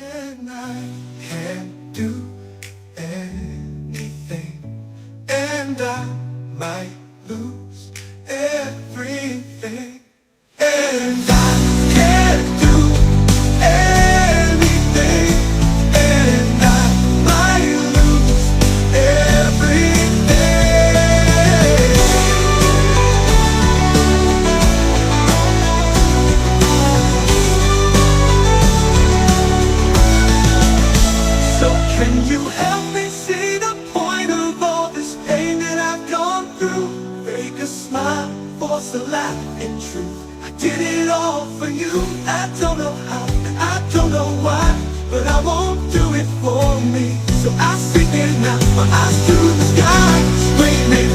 And I can't do anything, and I might lose everything. And I can't do anything, and I might lose everything. So can you help me see the point of all this pain that I've gone through? Fake a smile, force a laugh, in truth I did it all for you. I don't know how, and I don't know why, but I won't do it for me. So I speak it now, my eyes to the sky, screaming